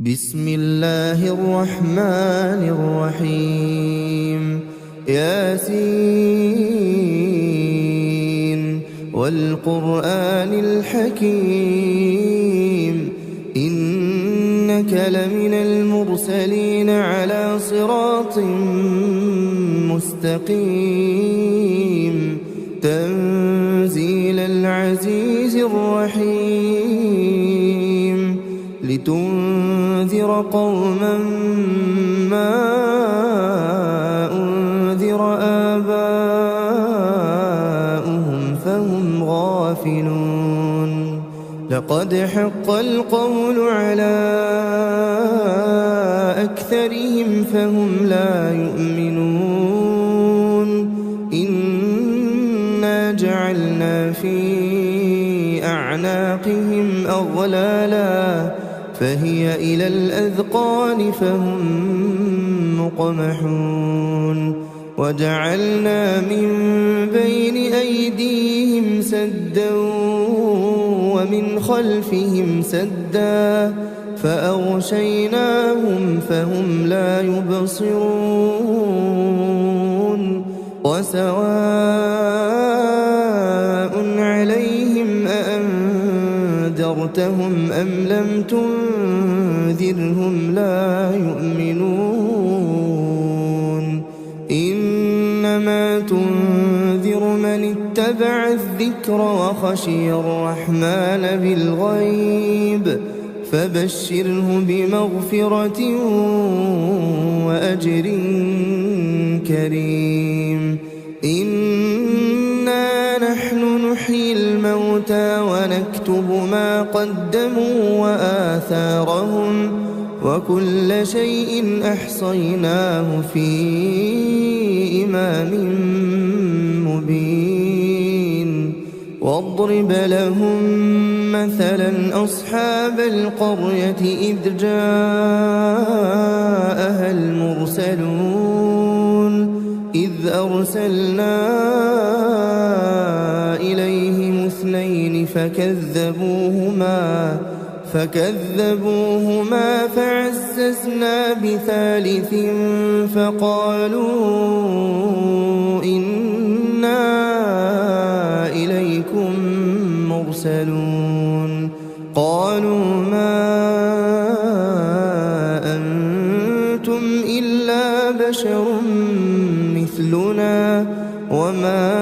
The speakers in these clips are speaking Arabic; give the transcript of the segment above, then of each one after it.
بسم الله الرحمن الرحيم ياسين والقرآن الحكيم إنك لمن المرسلين على صراط مستقيم تنزيل العزيز الرحيم لتنذر قوما ما أنذر آباؤهم فهم غافلون لقد حق القول على أكثرهم فهم لا يؤمنون إنا جعلنا في أعناقهم أغلالا فهي إلى الأذقان فهم مقمحون وجعلنا من بين أيديهم سدا ومن خلفهم سدا فأغشيناهم فهم لا يبصرون وسواء عليهم أأنذرتهم أم لم تنذرهم لا يؤمنون إنما تنذر من اتبع الذكر وخشي الرحمن بالغيب فبشره بمغفرة وأجر كريم إنا نحن نحيي الموتى ونكتب ما قدموا وآثارهم وكل شيء أحصيناه في إمام مبين واضرب لهم مثلا أصحاب القرية إذ جاءها المرسلون إذ أرسلنا إليهم اثنين فكذبوهما فعززنا بثالث فقالوا إنا إليكم مرسلون قالوا ما أنتم إلا بشر مثلنا وما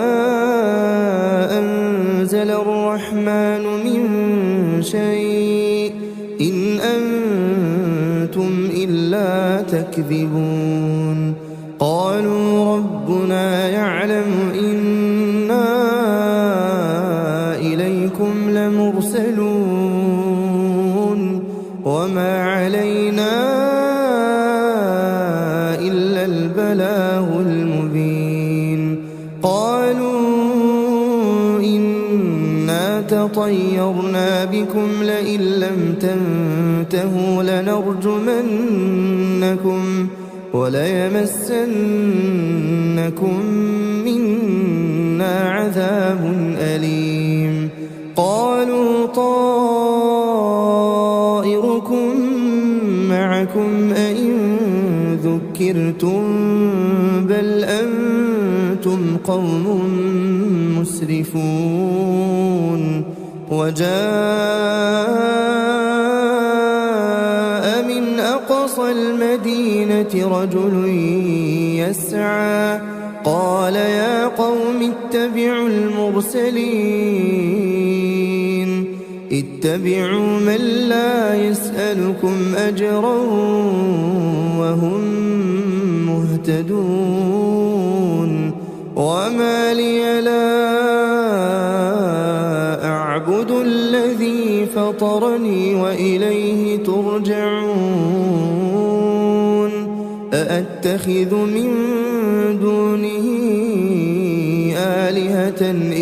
أنزل الرحمن من شيء إن أنتم إلا تكذبون قالوا ربنا يعلم إنا إليكم لمرسلون وما علينا إلا البلاغ المبين قالوا إنا تطيرنا بكم لئن لم تنتهوا لنرجمنكم وليمسنكم منا عذاب أليم قالوا طائركم معكم أئن ذكرتم بل أنتم قوم مسرفون وجاء من أقصى المدينة رجل يسعى قال يا قوم اتبعوا المرسلين اتبعوا من لا يسألكم أجرا وهم مهتدون وما لي لا أعبد الذي فطرني وإليه ترجعون أأتخذ من دونه آلهة إن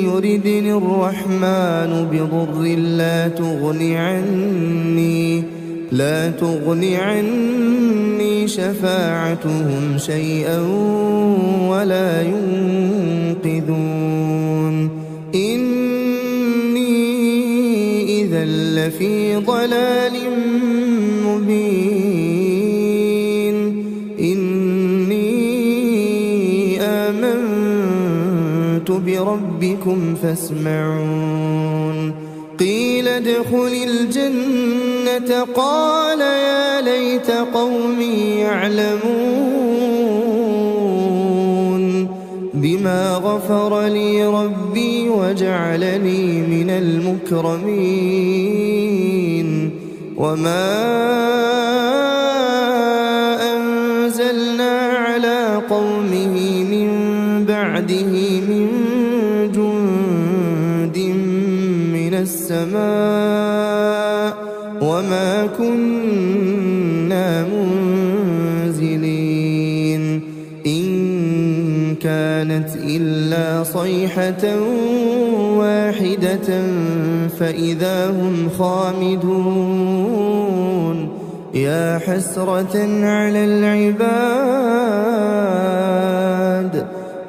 يردني الرحمن بضر لا تغني عني شفاعتهم شيئا ولا ينقذون إني إذا لفي ضلال بربكم فاسمعون قيل ادخل الجنة قال يا ليت قومي يعلمون بما غفر لي ربي وجعلني من المكرمين وما أنزلنا على قومه من بعده من جند من السماء وما كنا منزلين إن كانت إلا صيحة واحدة فإذا هم خامدون يا حسرة على العباد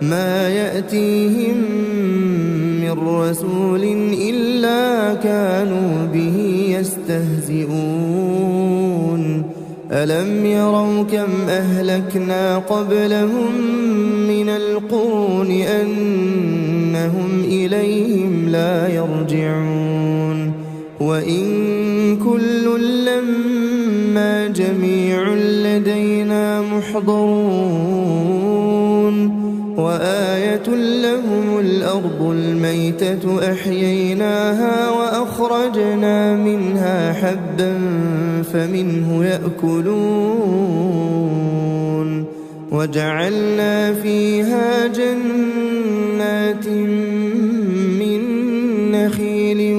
ما يأتيهم من رسول إلا كانوا به يستهزئون ألم يروا كم أهلكنا قبلهم من القرون أنهم إليهم لا يرجعون وإن كل لما جميع لدينا محضرون وآية لهم الأرض الميتة أحييناها وأخرجنا منها حبا فمنه يأكلون وجعلنا فيها جنات من نخيل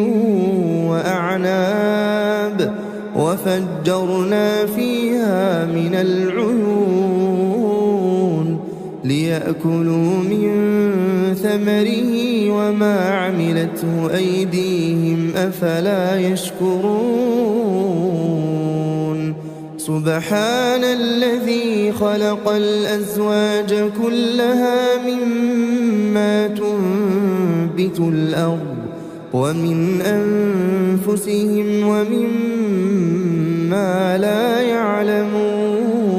وأعناب وفجرنا فيها من العيون ليأكلوا من ثمره وما عملته أيديهم أفلا يشكرون سبحان الذي خلق الأزواج كلها مما تنبت الأرض ومن أنفسهم ومما لا يعلمون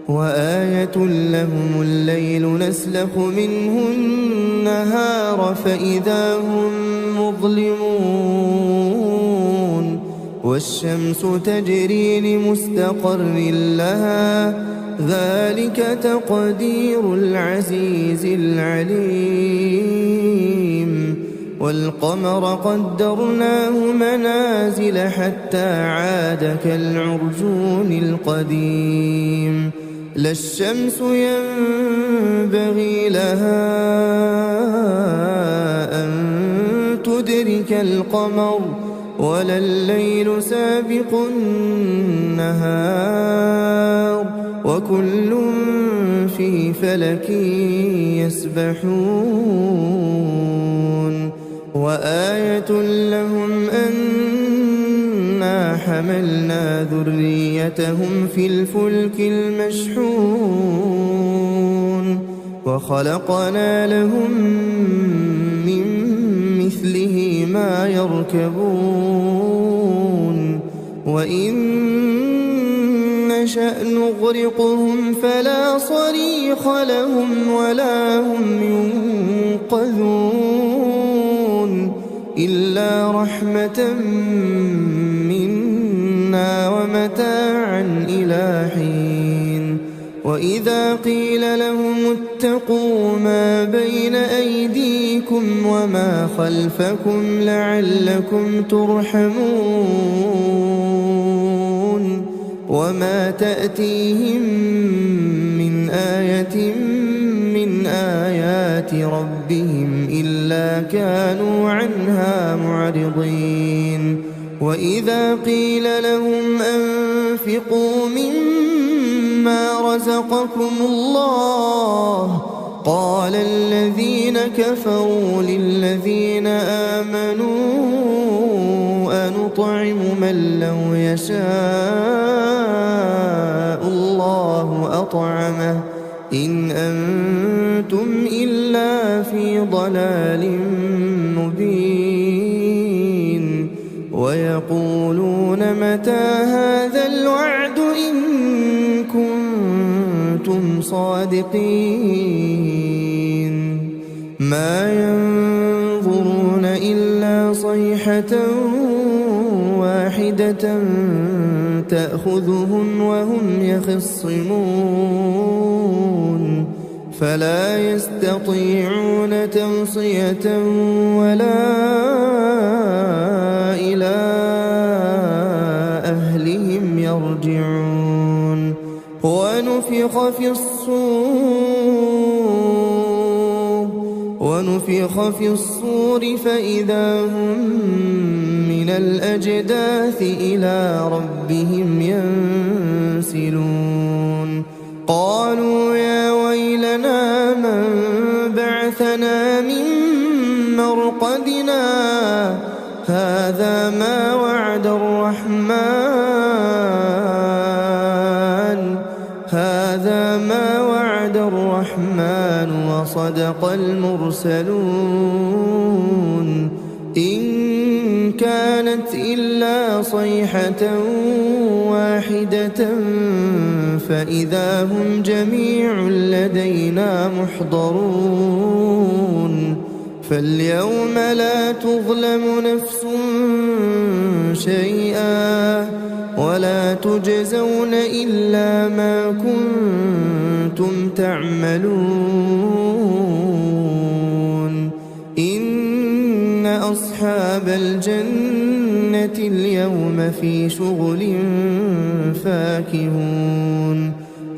وآية لهم الليل نسلخ منه النهار فإذا هم مظلمون والشمس تجري لمستقر لها ذلك تقدير العزيز العليم والقمر قدرناه منازل حتى عاد كالعرجون القديم لا الشمس ينبغي لها أن تدرك القمر ولا الليل سابق النهار وكل في فلك يسبحون وآية لهم أنا حملنا ذريتهم في الفلك المشحون وخلقنا لهم من مثله ما يركبون وإن نشأ نغرقهم فلا صريخ لهم ولا هم ينقذون إلا رحمة منا ومتاعا إلى حين وإذا قيل لهم اتقوا ما بين أيديكم وما خلفكم لعلكم ترحمون وما تأتيهم من آية من آيات ربهم إلا كانوا عنها معرضين وإذا قيل لهم أنفقوا مما رزقكم الله قال الذين كفروا للذين آمنوا أنطعم من لو يشاء الله أطعمه إن أنتم إلا في ضلال مبين ويقولون متى هذا الوعد إن كنتم صادقين ما ينظرون إلا صيحة واحدة تأخذهم وهم يخصمون فلا يستطيعون توصية ولا إلى أهلهم يرجعون ونفخ في الصور فإذا هم من الأجداث إلى ربهم ينسلون قالوا يا ويلنا من بعثنا من مرقدنا هذا ما وعد الرحمن وصدق المرسلون إن كانت إلا صيحة واحدة فإذا هم جميع لدينا محضرون فاليوم لا تظلم نفس شيئا ولا تجزون إلا ما كنتم تعملون إن أصحاب الجنة اليوم في شغل فاكهون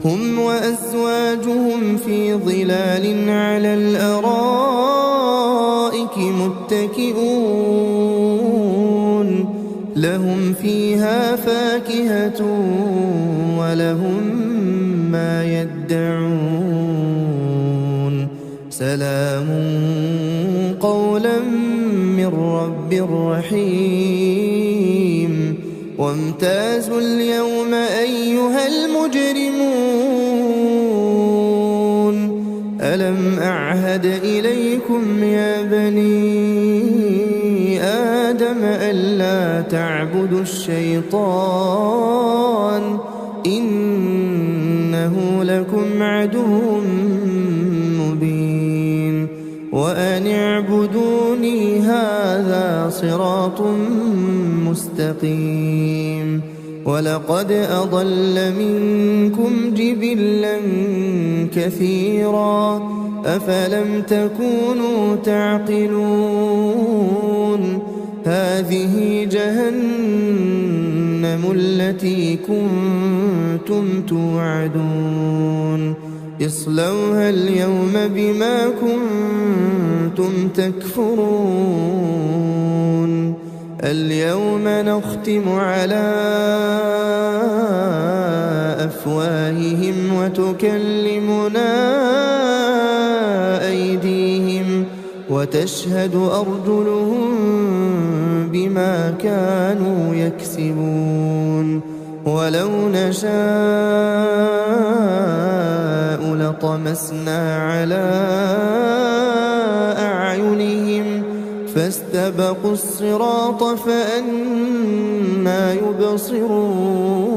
هم وأزواجهم في ظلال على الأرائك متكئون لهم فيها فاكهة ولهم ما يدعون سلام قولا من رب رحيم وامتازوا اليوم أيها المجرمون ألم أعهد إليكم يا بني آدم ألا تعبدوا الشيطان إنه لكم عدو مبين وأن اعبدوني هذا صراط مستقيم ولقد أضل منكم جبلا كثيرا أفلم تكونوا تعقلون هذه جهنم التي كنتم توعدون اصلوها اليوم بما كنتم تكفرون اليوم نختم على أفواههم وتكلمنا أيديهم وتشهد أرجلهم بما كانوا يكسبون ولو نشاء لطمسنا على أعينهم فاستبقوا الصراط فأنى يبصرون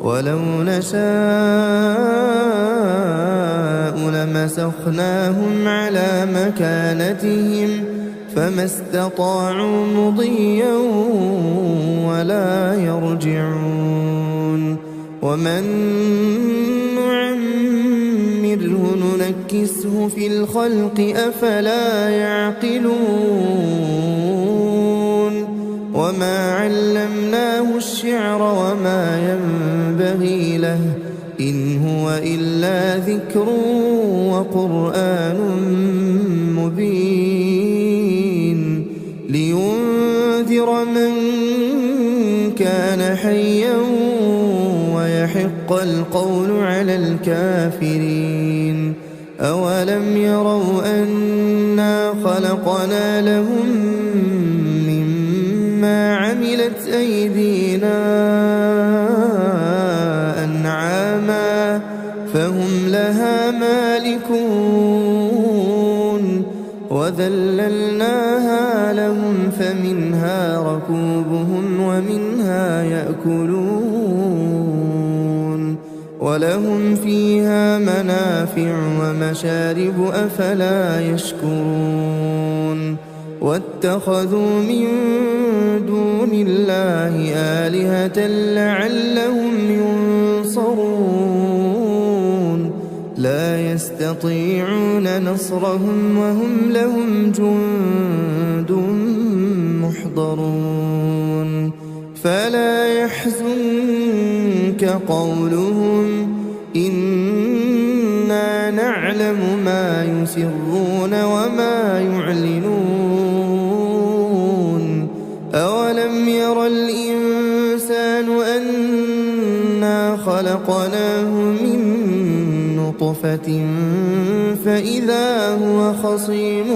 ولو نشاء لمسخناهم على مكانتهم فما استطاعوا مضيا ولا يرجعون ومن نعمره ننكسه في الخلق أفلا يعقلون وما علمناه الشعر وما ينبغي له إن هو إلا ذكر وقرآن مبين لينذر من كان حيا ويحق القول على الكافرين أولم يروا أنا خلقنا لهم مما عملت أيدينا أنعاما فهم لها مالكون وذللناها لهم فمنها ركوبهم ومنها يأكلون ولهم فيها منافع ومشارب أفلا يشكرون واتخذوا من دون الله آلهة لعلهم ينصرون لا يستطيعون نصرهم وهم لهم جند محضرون فلا يحزنك قولهم إنا نعلم ما يسرون وما يعلنون أولم ير الإنسان أنا خلقناه من نطفة فإذا هو خصيم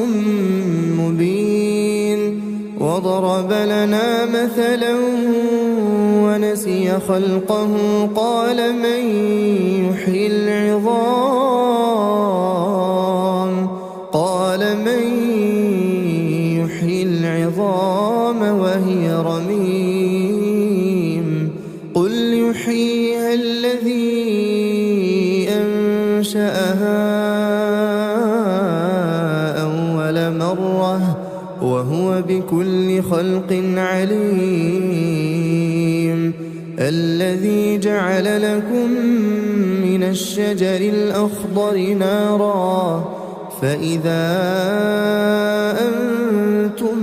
مبين وضرب لنا مثلا ونسي خلقه قال من يحيي العظام وهي رميم قل يحييها الذي أنشأها أول مرة وهو بكل خلق عليم الذي جعل لكم من الشجر الأخضر نارا فإذا أنتم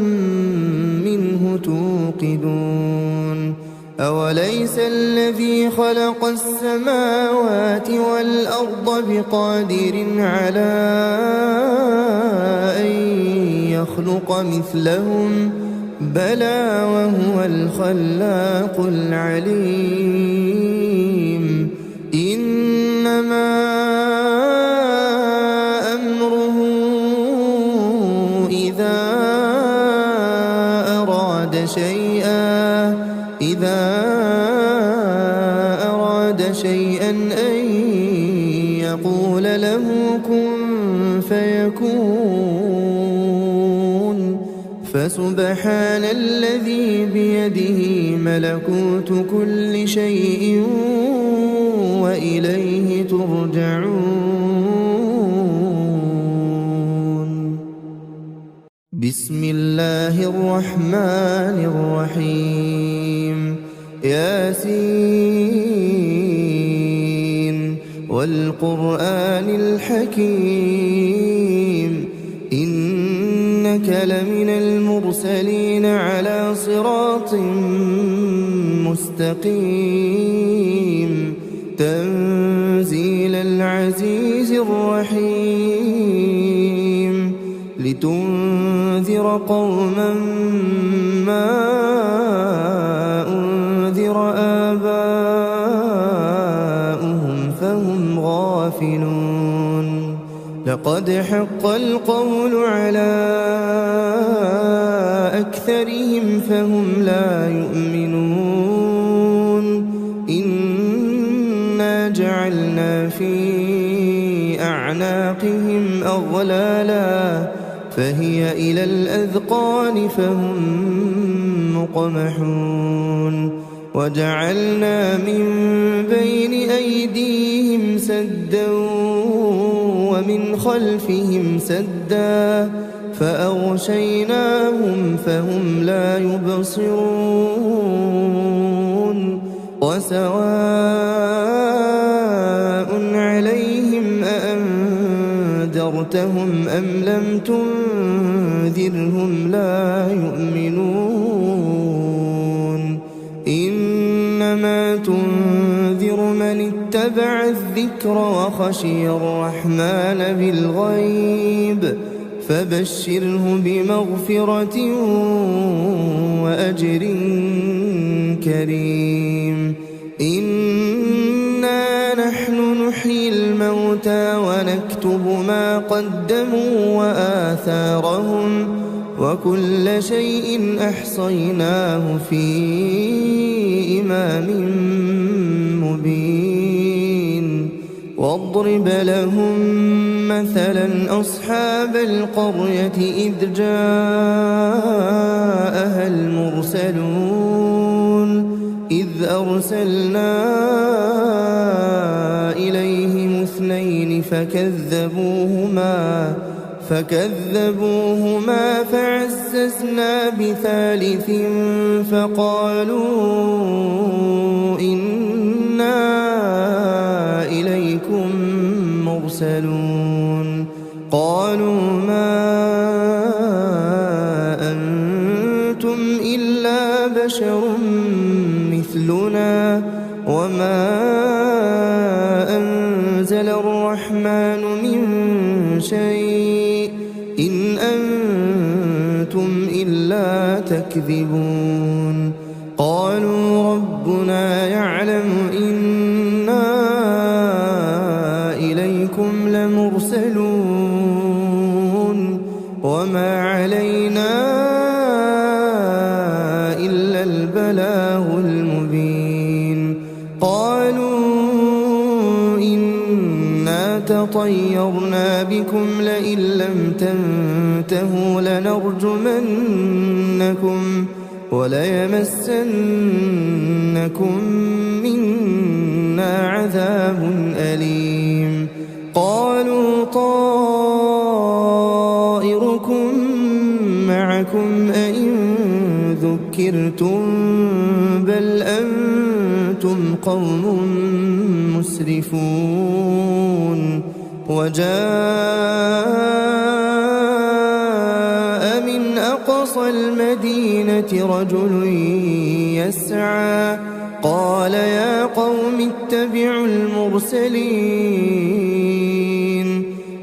منه توقدون أوليس الذي خلق السماوات والأرض بقادر على أن يخلق مثلهم بلى وهو الخلاق العليم إنما أمره إذا أراد شيئا أن يقول له كن فيكون فسبحان الذي بيده ملكوت كل شيء وإليه ترجعون بسم الله الرحمن الرحيم ياسين والقرآن الحكيم إنك لمن المرسلين على صراط مستقيم تنزيل العزيز الرحيم لتنذر قوما ما أنذر آباؤهم فهم غافلون لقد حق القول على أكثرهم فهم لا يؤمنون إنا جعلنا في أعناقهم أغلالا فهي إلى الأذقان فهم مقمحون وجعلنا من بين أيديهم سدا ومن خلفهم سدا فأغشيناهم فهم لا يبصرون وسواء عليهم أأنذرتهم أم لم تنذرهم لا يؤمنون إنما تنذر من اتبع الذكر وخشي الرحمن بالغيب فبشره بمغفرة وأجر كريم إنا نحن نحيي الموتى ونكتب ما قدموا وآثارهم وكل شيء أحصيناه في إمام مبين واضرب لهم مثلا أصحاب القرية إذ جاءها المرسلون إذ أرسلنا فكذبوهما فعززنا بثالث فقالوا إنا إليكم مرسلون قالوا ما أنتم إلا بشر مثلنا وما أنزل الرحمن من شيء إن أنتم إلا تكذبون قالوا ربنا يعلم إنا إليكم لمرسلون وما علينا إلا البلاغ المبين قالوا إنا تطيرنا بكم لئن لم تنتهوا لنرجمنكم وليمسنكم منا عذاب أليم قالوا طائركم معكم أئن ذكرتم بل أنتم قوم مسرفون وجاء من أقصى المدينة رجل يسعى قال يا قوم اتبعوا المرسلين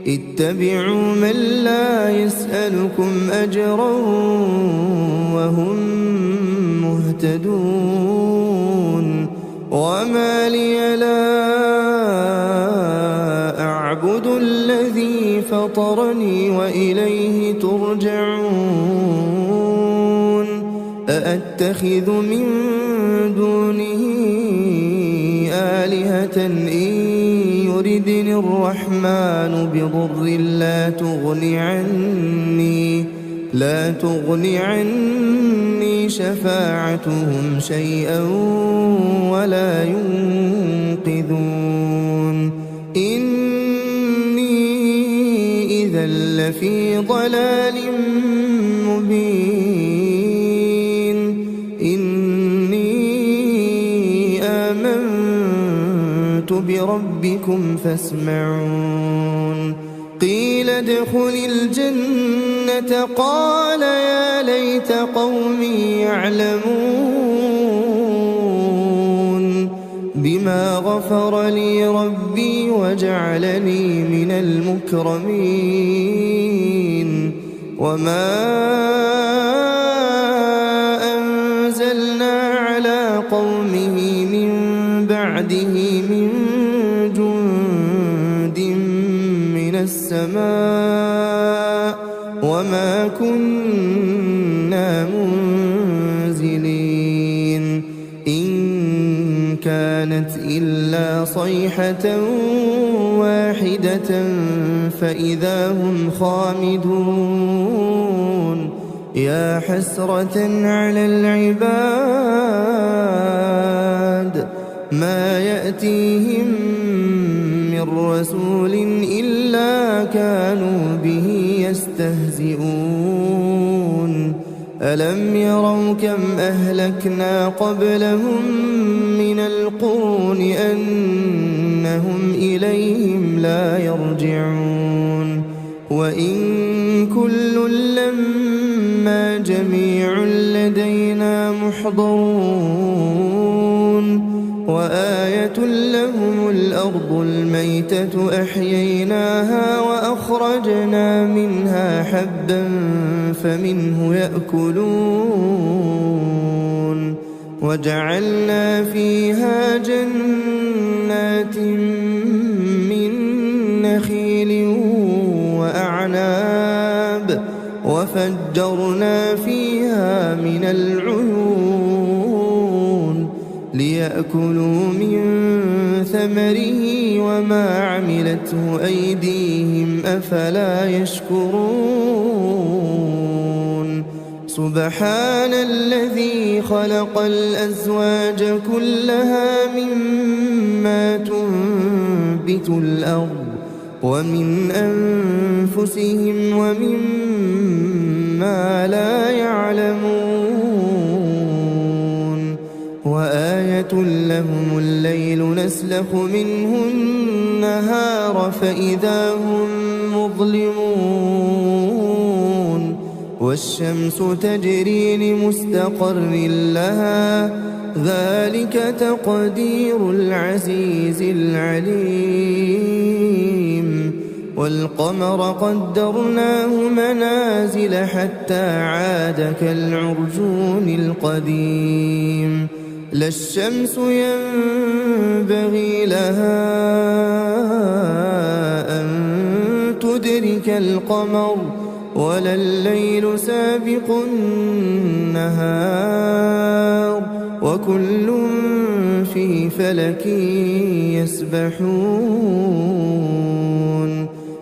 اتبعوا من لا يسألكم أجرا وهم مهتدون وما لي لا أعبد الذي فطرني وإليه ترجعون أأتخذ من دونه آلهة إن يردني الرحمن بضر لا تغني عني شفاعتهم شيئا ولا ينقذون إني إذا لفي ضلال مبين إني آمنت بربكم فاسمعون قيل ادخل الجنة قال يا ليت قومي يعلمون بما غفر لي ربي وجعلني من المكرمين وما أنزلنا على قومه من بعده من جند من السماء وما كنا منزلين إن كانت إلا صيحة واحدة فإذا هم خامدون يا حسرة على العباد ما يأتيهم من رسول إلا كانوا به يستهزئون ألم يروا كم أهلكنا قبلهم من القرون أنهم إليهم لا يرجعون وإن كل لما جميع لدينا محضرون وآية لهم الأرض الميتة أحييناها وأخرجنا منها حبا فمنه يأكلون وجعلنا فيها جنات من نخيل وأعناب وفجرنا فيها من العيون ليأكلوا من ثمره وما عملته أيديهم أفلا يشكرون سبحان الذي خلق الأزواج كلها مما تنبت الأرض ومن أنفسهم ومما لا يعلمون وآية لهم الليل نسلخ منه النهار فإذا هم مظلمون والشمس تجري لمستقر لها ذلك تقدير العزيز العليم والقمر قدرناه منازل حتى عاد كالعرجون القديم لا الشمس ينبغي لها أن تدرك القمر ولا الليل سابق النهار وكل في فلك يسبحون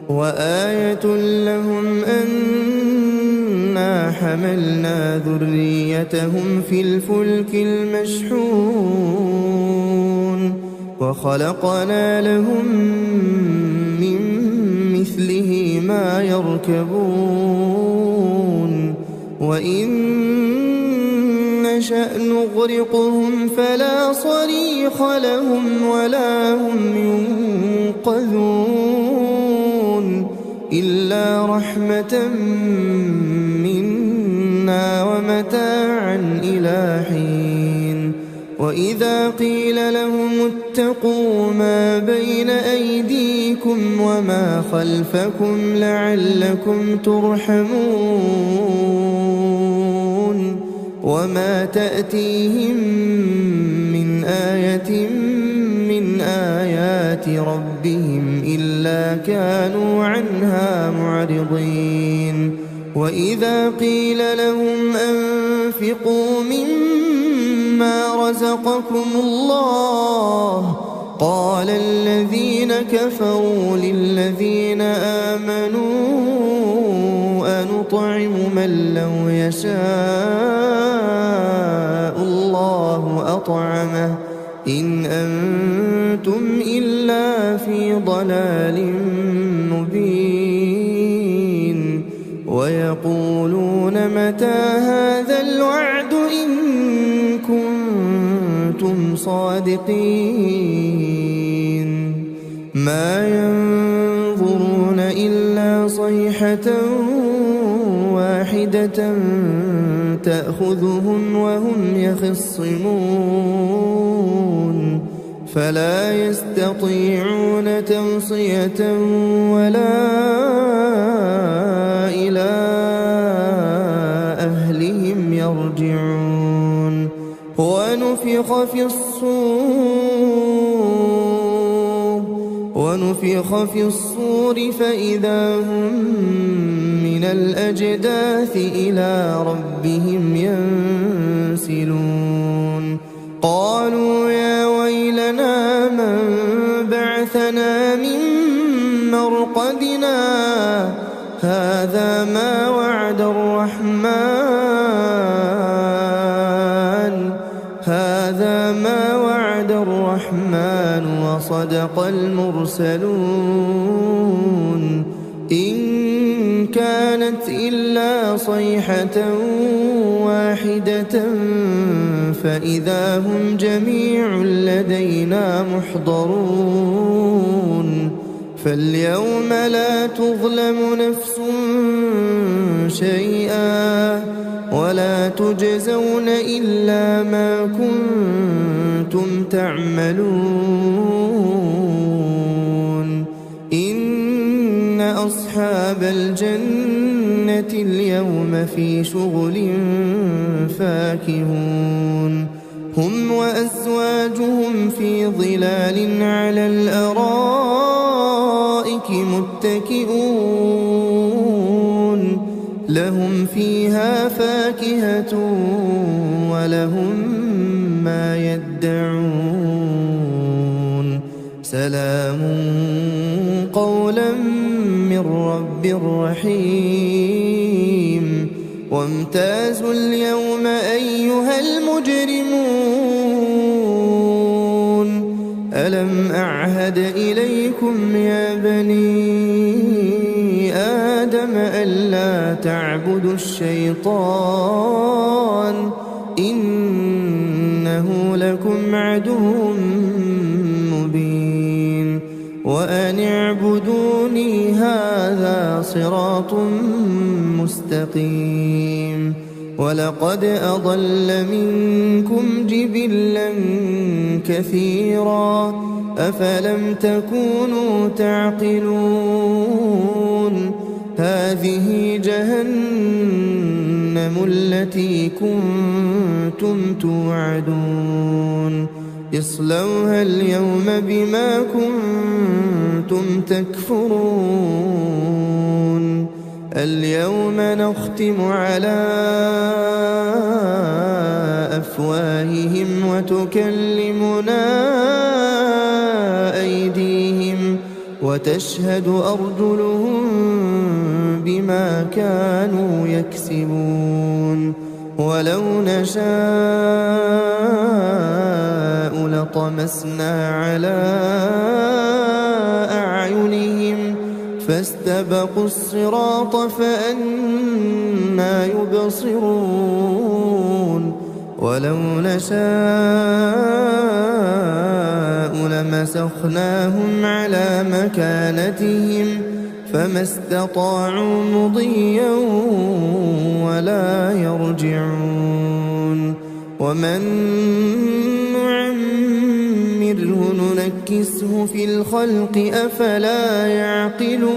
وآية لهم أنا حملنا ذريتهم في الفلك المشحون وخلقنا لهم من مثله ما يركبون وإن نشأ نغرقهم فلا صريخ لهم ولا هم ينقذون إلا رحمة منا ومتاعا إلى حين وإذا قيل لهم اتقوا ما بين أيديكم وما خلفكم لعلكم ترحمون وما تأتيهم من آية من آيات ربهم إلا كانوا عنها معرضين وإذا قيل لهم أنفقوا مما رزقكم الله قال الذين كفروا للذين آمنوا أنطعم من لو يشاء الله أطعمه إن أنتم إلا في ضلال مبين ويقولون متى هذا الوعد إن كنتم صادقين ما ينظرون إلا صيحة واحدة تأخذهم وهم يخصمون فلا يستطيعون توصية ولا إلى أهلهم يرجعون ونفخ في الصور فإذا هم من الأجداث إلى ربهم ينسلون قالوا يا ويلنا من بعثنا من مرقدنا هذا ما وعد الرحمن وصدق المرسلون إن كانت إلا صيحة واحدة فإذا هم جميع لدينا محضرون فاليوم لا تظلم نفس شيئا ولا تجزون إلا ما كنتم تعملون إن أصحاب الجنة اليوم في شغل فاكهون هم وأزواجهم في ظلال على الأرائك متكئون لهم فيها فاكهة ولهم ما يدعون سلام قولا من رب رحيم وامتازوا اليوم أيها المجرمون ألم أعهد إليكم يا بني ألا تعبدوا الشيطان إنه لكم عدو مبين وأن اعبدوني هذا صراط مستقيم ولقد أضل منكم جبلا كثيرا أفلم تكونوا تعقلون هذه جهنم التي كنتم توعدون اصلوها اليوم بما كنتم تكفرون اليوم نختم على أفواههم وتكلمنا أيديهم وتشهد أرجلهم بما كانوا يكسبون ولو نشاء لطمسنا على أعينهم فاستبقوا الصراط فأنى يبصرون ولو نشاء لمسخناهم على مكانتهم فما استطاعوا مضيا ولا يرجعون ومن نعمره ننكسه في الخلق أفلا يعقلون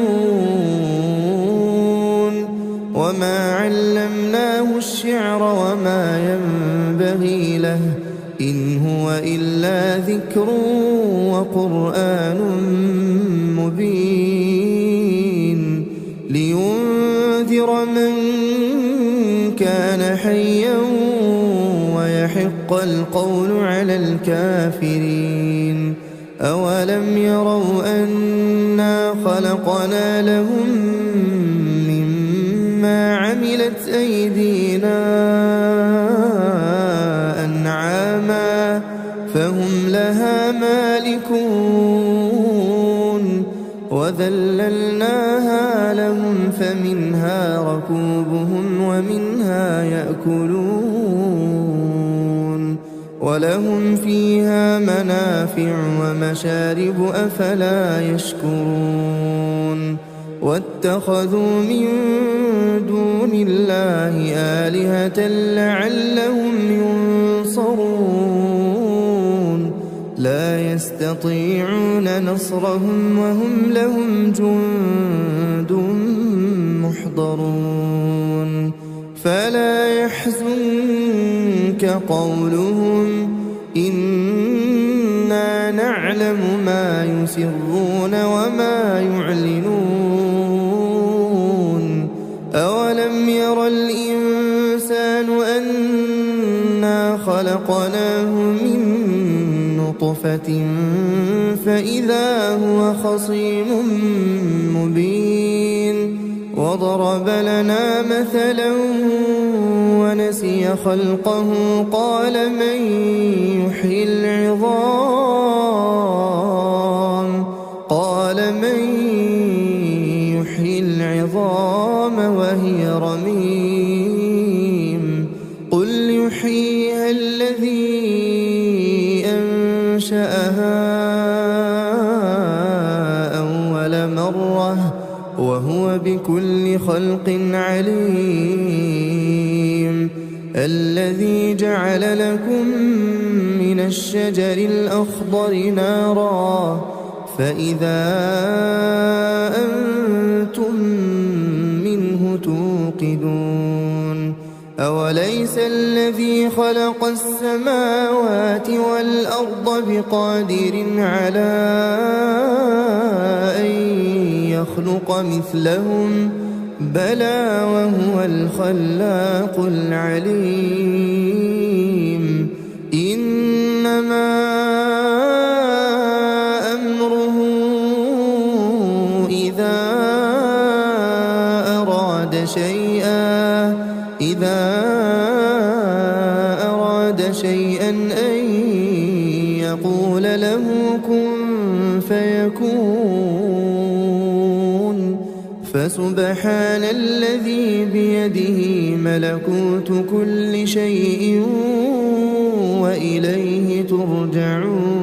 وما علمناه الشعر وما ينبغي له إن هو إلا ذكر وقرآن مبين لينذر من كان حيا ويحق القول على الكافرين أولم يروا أنا خلقنا لهم مما عملت أيدينا أنعاما فهم لها مالكون وذللناها لهم فمنها ركوبهم ومنها يأكلون ولهم فيها منافع ومشارب أفلا يشكرون واتخذوا من دون الله آلهة لعلهم ينصرون لا يستطيعون نصرهم وهم لهم جند محضرون فلا يحزنك قولهم إنا نعلم ما يسرون وما يعلنون أولم ير الإنسان أنا خلقناه من نطفة فإذا هو خصيم مبين وضرب لنا مثلا ونسي خلقه قال من يحيي العظام وهي رميم قل يحييها الذي أنشأها أول مرة وهو بكل خلق عليم الذي جعل لكم من الشجر الأخضر نارا فإذا أنتم منه توقدون أوليس الذي خلق السماوات والأرض بقادر على أن يخلق مثلهم بلى وهو الخلاق العليم إنما أمره إذا أراد شيئا أن يقول له كن فيكون فسبحان الذي بيده ملكوت كل شيء وإليه ترجعون.